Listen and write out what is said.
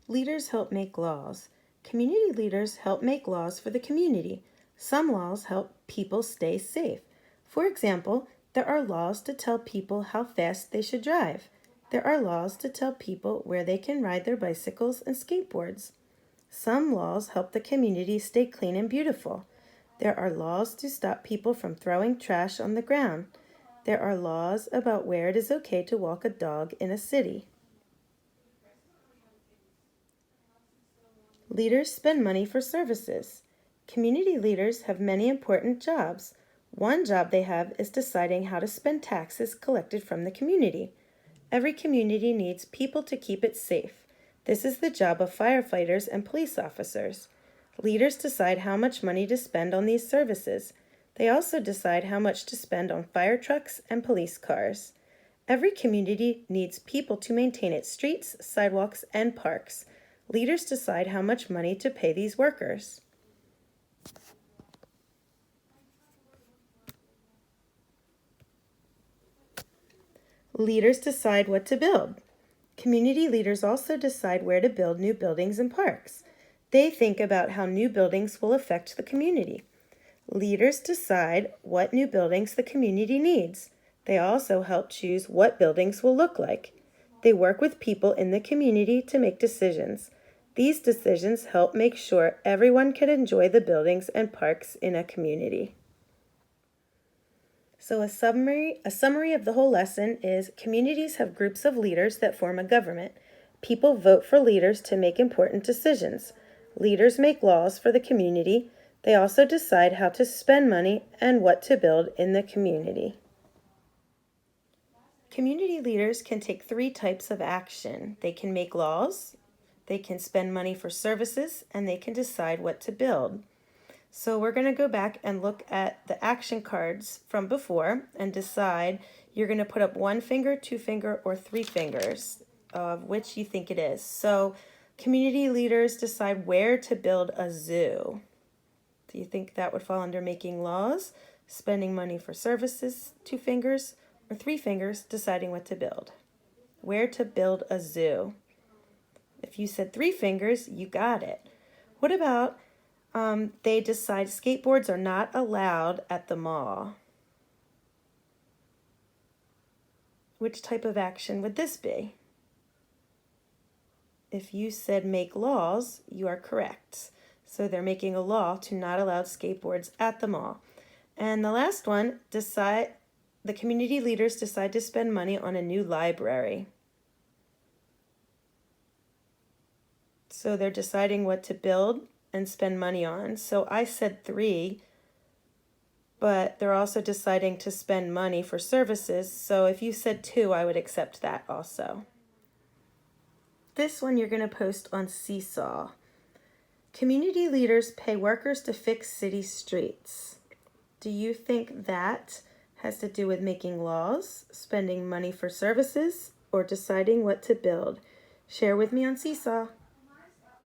Leaders help make laws. Community leaders help make laws for the community. Some laws help people stay safe. For example, there are laws to tell people how fast they should drive. There are laws to tell people where they can ride their bicycles and skateboards. Some laws help the community stay clean and beautiful. There are laws to stop people from throwing trash on the ground. There are laws about where it is okay to walk a dog in a city. Leaders spend money for services. Community leaders have many important jobs. One job they have is deciding how to spend taxes collected from the community. Every community needs people to keep it safe. This is the job of firefighters and police officers. Leaders decide how much money to spend on these services. They also decide how much to spend on fire trucks and police cars. Every community needs people to maintain its streets, sidewalks, and parks. Leaders decide how much money to pay these workers. Leaders decide what to build. Community leaders also decide where to build new buildings and parks. They think about how new buildings will affect the community. Leaders decide what new buildings the community needs. They also help choose what buildings will look like. They work with people in the community to make decisions. These decisions help make sure everyone can enjoy the buildings and parks in a community. So a summary of the whole lesson is communities have groups of leaders that form a government. People vote for leaders to make important decisions. Leaders make laws for the community. They also decide how to spend money and what to build in the community. Community leaders can take 3 types of action. They can make laws, they can spend money for services, and they can decide what to build. So we're going to go back and look at the action cards from before and decide you're going to put up 1 finger, 2 finger, or 3 fingers of which you think it is. So community leaders decide where to build a zoo. Do you think that would fall under making laws, spending money for services, 2 fingers, or 3 fingers, deciding what to build? Where to build a zoo? If you said 3 fingers, you got it. What about they decide skateboards are not allowed at the mall? Which type of action would this be? If you said make laws, you are correct. So they're making a law to not allow skateboards at the mall. And the last one, the community leaders decide to spend money on a new library. So they're deciding what to build and spend money on. So I said 3, but they're also deciding to spend money for services. So if you said 2, I would accept that also. This one you're going to post on Seesaw. Community leaders pay workers to fix city streets. Do you think that has to do with making laws, spending money for services, or deciding what to build? Share with me on Seesaw.